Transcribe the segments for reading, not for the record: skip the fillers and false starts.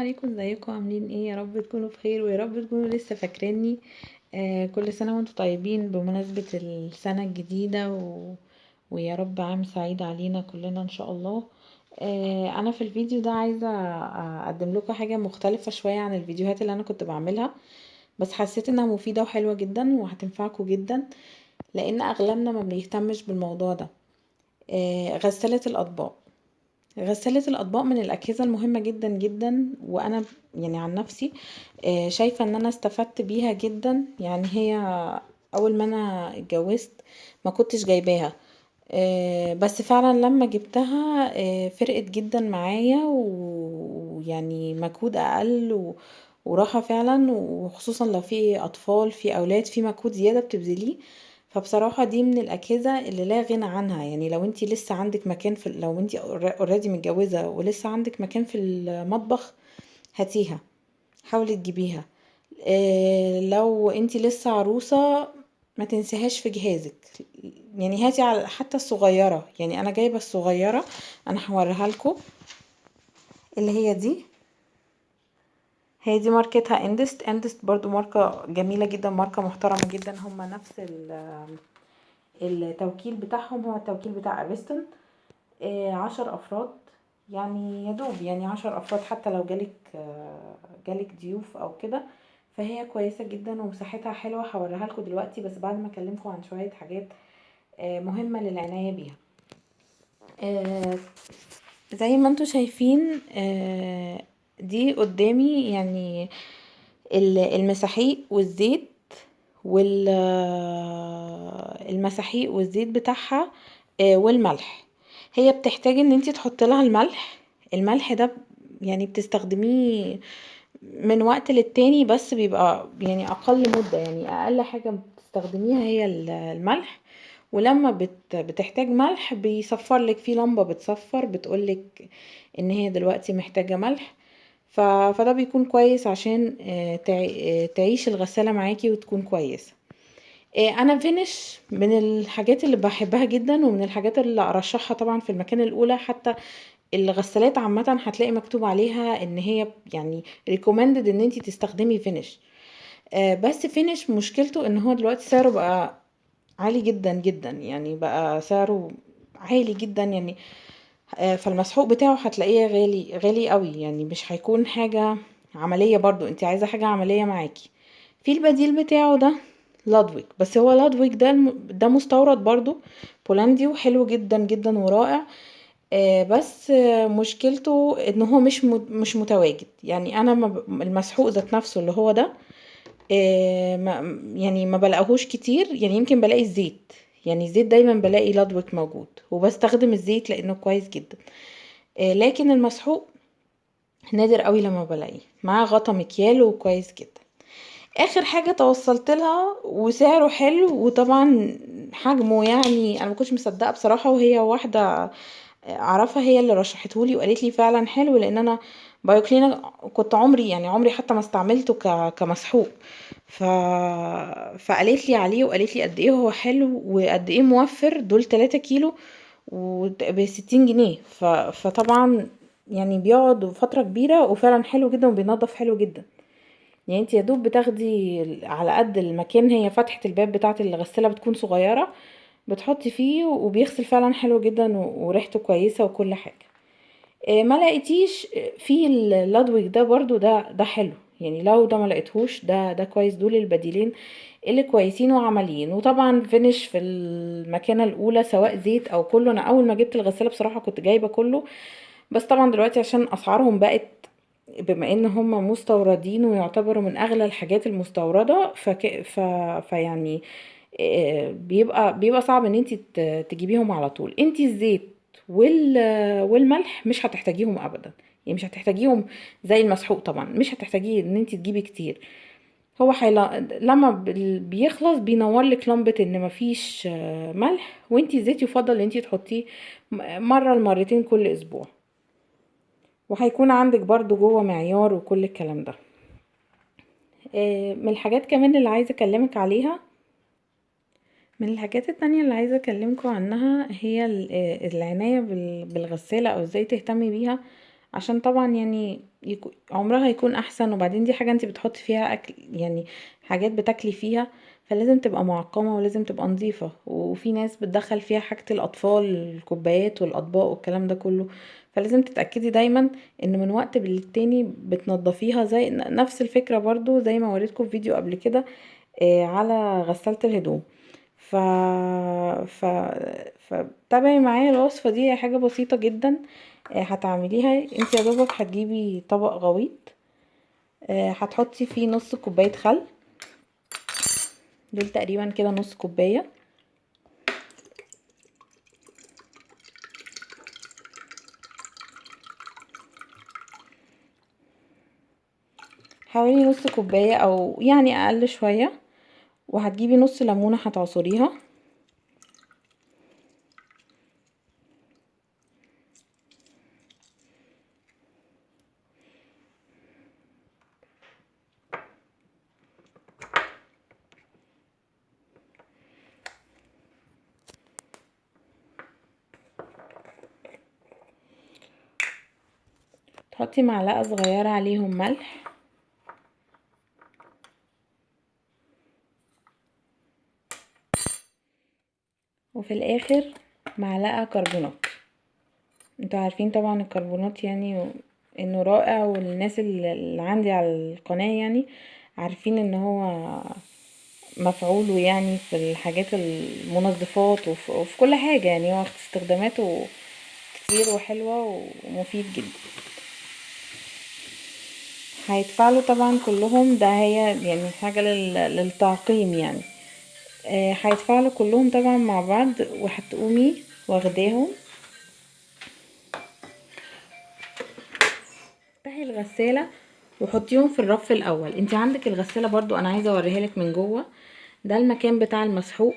عليكم، ازيكم عاملين ايه؟ يا رب تكونوا بخير ويا رب تكونوا لسه فاكريني. كل سنة وانتم طيبين بمناسبة السنة الجديدة ويا رب عام سعيد علينا كلنا ان شاء الله. انا في الفيديو ده عايزة اقدم لكم حاجة مختلفة شوية عن الفيديوهات اللي انا كنت بعملها، بس حسيت انها مفيدة وحلوة جدا وهتنفعكم جدا لان اغلبنا ما بيهتمش بالموضوع ده. غسالة الاطباق. غسالة الأطباق من الأجهزة المهمة جدا جدا، وأنا يعني عن نفسي شايفة ان انا استفدت بيها جدا. يعني هي اول ما انا اتجوزت ما كنتش جايباها، بس فعلا لما جبتها فرقت جدا معايا ويعني مجهود اقل وراحة فعلا، وخصوصا لو في اطفال في اولاد في مجهود زيادة بتبذليه. فبصراحة دي من الأجهزة اللي لا غنى عنها. يعني لو انتي لسه عندك مكان لو انتي اوريدي متجوزة ولسه عندك مكان في المطبخ هاتيها، حاولي تجيبيها. لو انتي لسه عروسة ما تنسيهاش في جهازك. يعني هاتي على حتى الصغيرة، يعني انا جايبة الصغيرة، انا هوريها لكم اللي هي دي. هي دي ماركتها اندست برضو ماركة جميلة جدا، ماركة محترمة جدا. هما نفس التوكيل بتاعهم هو التوكيل بتاع اريستون. 10 افراد، يعني يدوب يعني 10 افراد حتى لو جالك ضيوف او كده. فهي كويسة جدا ومساحتها حلوة، هوريها لكم دلوقتي بس بعد ما اكلمكم عن شوية حاجات مهمة للعناية بيها. زي ما انتوا شايفين دي قدامي، يعني المساحيق والزيت والمساحيق والزيت بتاعها والملح. هي بتحتاج ان انتي تحط لها الملح ده يعني بتستخدميه من وقت للتاني، بس بيبقى يعني اقل مدة، يعني اقل حاجة بتستخدميها هي الملح. ولما بتحتاج ملح بيصفر لك في لمبة بتصفر بتقولك ان هي دلوقتي محتاجة ملح. فده بيكون كويس عشان تعيش الغسالة معاكي وتكون كويسة. انا فينش من الحاجات اللي بحبها جدا ومن الحاجات اللي ارشحها طبعا في المكان الاولى. حتى الغسالات عامة هتلاقي مكتوب عليها ان هي يعني recommended ان انتي تستخدمي فينش. بس فينش مشكلته ان هو دلوقتي سعره بقى عالي جدا جدا، يعني بقى سعره عالي جدا يعني. فالمسحوق بتاعه هتلاقيه غالي غالي قوي، يعني مش هيكون حاجة عملية. برضو انت عايزة حاجة عملية معاكي. في البديل بتاعه ده لادويك، بس هو لادويك ده مستورد برضو بولندي وحلو جدا جدا ورائع. بس مشكلته ان هو مش متواجد. يعني انا المسحوق ذات نفسه اللي هو ده يعني ما بلاقيهوش كتير. يعني يمكن بلاقي الزيت، يعني الزيت دايما بلاقي لادويك موجود وبستخدم الزيت لانه كويس جدا. لكن المسحوق نادر قوي لما بلاقيه معاه غطا مكيال وكويس جدا. اخر حاجة توصلت لها وسعره حلو وطبعا حجمه، يعني انا ما كنتش مصدقه بصراحة، وهي واحدة اعرفها هي اللي رشحتهولي وقالت لي فعلا حلو. لان انا بايوكلينا كنت عمري حتى ما استعملته كمسحوق. ف... فقالت لي عليه وقالت لي قد ايه هو حلو وقد ايه موفر. دول 3 كيلو ب60 جنيه. فطبعا يعني بيقعد فترة كبيرة وفعلا حلو جدا وبينظف حلو جدا. يعني انت يا دوب بتاخدي على قد المكان، هي فتحة الباب بتاعة الغسالة بتكون صغيرة، بتحطي فيه وبيغسل فعلا حلو جدا وريحته كويسة وكل حاجة. ما لقيتيش في اللادويك ده برضو ده حلو. يعني لو ده ما لقيتهوش ده كويس. دول البديلين اللي كويسين وعمليين. وطبعا فينش في المكانة الاولى سواء زيت او كله. انا اول ما جبت الغسالة بصراحة كنت جايبة كله، بس طبعا دلوقتي عشان اسعارهم بقت، بما ان هم مستوردين ويعتبروا من اغلى الحاجات المستوردة فيعني بيبقى صعب ان انت تجيبيهم على طول. انت الزيت والملح مش هتحتاجيهم ابدا، يعني مش هتحتاجيهم زي المسحوق. طبعا مش هتحتاجيه ان انت تجيبي كتير. هو لما بيخلص بينور لك لمبة ان مفيش ملح. وانت الزيت يفضل ان انت تحطيه مرة لمرتين كل اسبوع، وهيكون عندك برضو جوه معيار وكل الكلام ده. من الحاجات كمان اللي عايزة اكلمك عليها، من الحاجات التانية اللي عايزة اكلمكم عنها هي العناية بالغسالة او ازاي تهتمي بيها. عشان طبعا يعني عمرها يكون احسن. وبعدين دي حاجة انت بتحطي فيها اكل، يعني حاجات بتاكلي فيها، فلازم تبقى معقمة ولازم تبقى نظيفة. وفي ناس بتدخل فيها حاجة الاطفال، الكوبايات والاطباق والكلام ده كله، فلازم تتأكدي دايما ان من وقت للتاني بتنضفيها. زي نفس الفكرة برضو زي ما وريتكم في فيديو قبل كده على غسالة الهدوم. ف ف فتابعي معايا الوصفة دي، هي حاجة بسيطة جدا هتعمليها. انت يا دوبك هتجيبي طبق غويط، هتحطي فيه نص كوباية خل، دول تقريبا كده نص كوباية. حوالي نص كوباية او يعني اقل شوية. وهتجيبي نص ليمونة هتعصريها، تحطي معلقة صغيرة عليهم ملح، وفي الاخر معلقة كربونات. انتوا عارفين طبعا الكربونات يعني انه رائع، والناس اللي عندي على القناة يعني عارفين ان هو مفعوله يعني في الحاجات المنظفات وفي كل حاجة، يعني هو استخداماته كتير وحلوة ومفيد جدا. هيتفعلوا طبعا كلهم، ده هي يعني حاجة للتعقيم يعني. هيتفعلوا كلهم طبعا مع بعض، وهتقومي واخداهم افتحي الغسالة وحطيهم في الرف الاول. انت عندك الغسالة برضو انا عايزة اوريها لك من جوه، ده المكان بتاع المسحوق،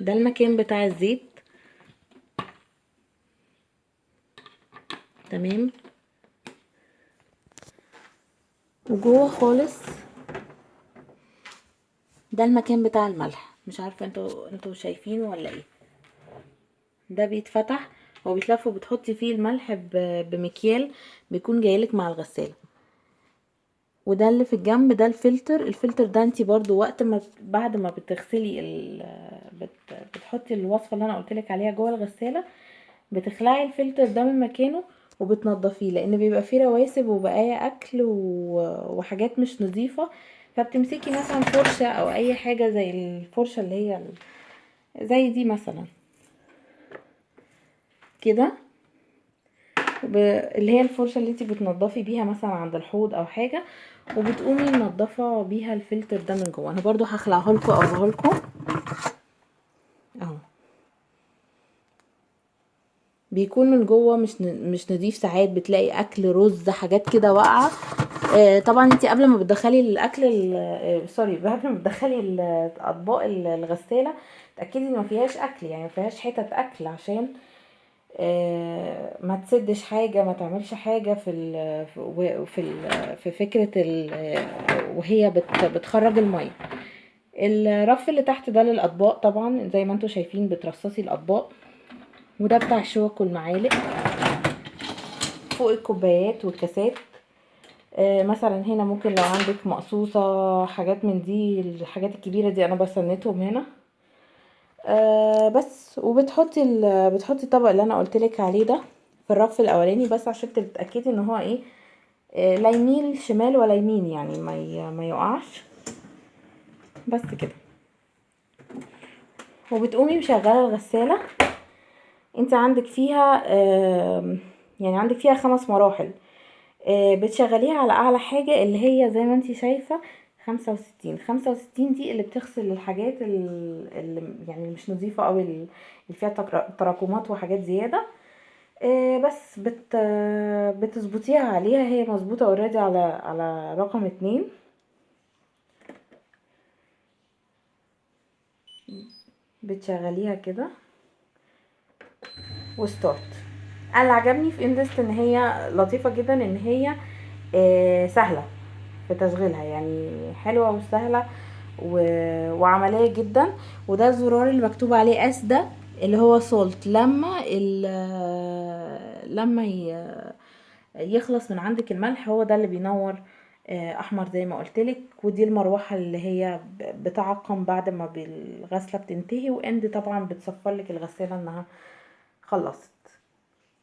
ده المكان بتاع الزيت. تمام. وجوه خالص ده المكان بتاع الملح. مش عارفه انتوا شايفينه ولا ايه؟ ده بيتفتح وبيتلف وبتحطي فيه الملح بمكيال بيكون جايلك مع الغساله. وده اللي في الجنب ده الفلتر ده انتي برضو وقت ما بعد ما بتغسلي بتحطي الوصفه اللي انا قلتلك عليها جوه الغساله، بتخلعي الفلتر ده من مكانه وبتنضفيه، لان بيبقى فيه رواسب وبقايا اكل وحاجات مش نظيفه. فبتمسكي مثلا فرشه او اي حاجه زي الفرشه اللي هي زي دي مثلا كده، اللي هي الفرشه اللي انتي بتنضفي بيها مثلا عند الحوض او حاجه، وبتقومي منضفه بيها الفلتر ده من جوه. انا برضو هخلعه لكم اوريه لكم اهو. بيكون من جوه مش نضيف، ساعات بتلاقي اكل رز حاجات كده واقعه. طبعا انت قبل ما بتدخلي الاكل سوري، قبل ما بتدخلي الاطباق الغساله تاكدي ان ما فيهاش اكل، يعني ما فيهاش حتت اكل، عشان ما تسدش حاجه، ما تعملش حاجه في فكره وهي بتخرج الميه. الرف اللي تحت ده للاطباق، طبعا زي ما انتم شايفين بترصصي الاطباق، وده بتاع الشوك والمعالق. فوق الكوبايات والكاسات. مثلا هنا ممكن لو عندك مقصوصة حاجات من دي، الحاجات الكبيرة دي انا بسندهم هنا. بس وبتحطي بتحطي الطبق اللي انا قلتلك عليه ده في الرف الاولاني، بس عشان تتاكدي ان هو ايه لا يميل شمال ولا يمين، يعني ما يقعش. بس كده. وبتقومي مشغله الغساله. انت عندك فيها يعني عندك فيها 5 مراحل. بتشغليها على اعلى حاجة اللي هي زي ما انتي شايفة 65 دي اللي بتغسل الحاجات اللي يعني مش نظيفة، او اللي فيها تراكمات وحاجات زيادة. بس بتظبطيها عليها، هي مظبوطة اوريدي على رقم 2. بتشغليها كده وستارت. انا اللي عجبني في اندست ان هي لطيفة جدا، ان هي سهلة في تشغيلها، يعني حلوة وسهلة وعملية جدا. وده الزرار اللي مكتوب عليه اس ده اللي هو سولت، لما يخلص من عندك الملح، هو ده اللي بينور احمر زي ما قلتلك. ودي المروحة اللي هي بتعقم بعد ما الغسلة بتنتهي، واند طبعا بتصفر لك الغسالة انها خلصت.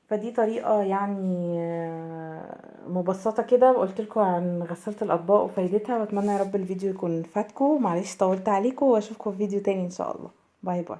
فدي طريقة يعني مبسطة كده قلت لكم عن غسالة الأطباق وفايدتها، واتمنى يا رب الفيديو يكون فاتكم. معلش طولت عليكم، واشوفكم في فيديو تاني ان شاء الله. باي باي.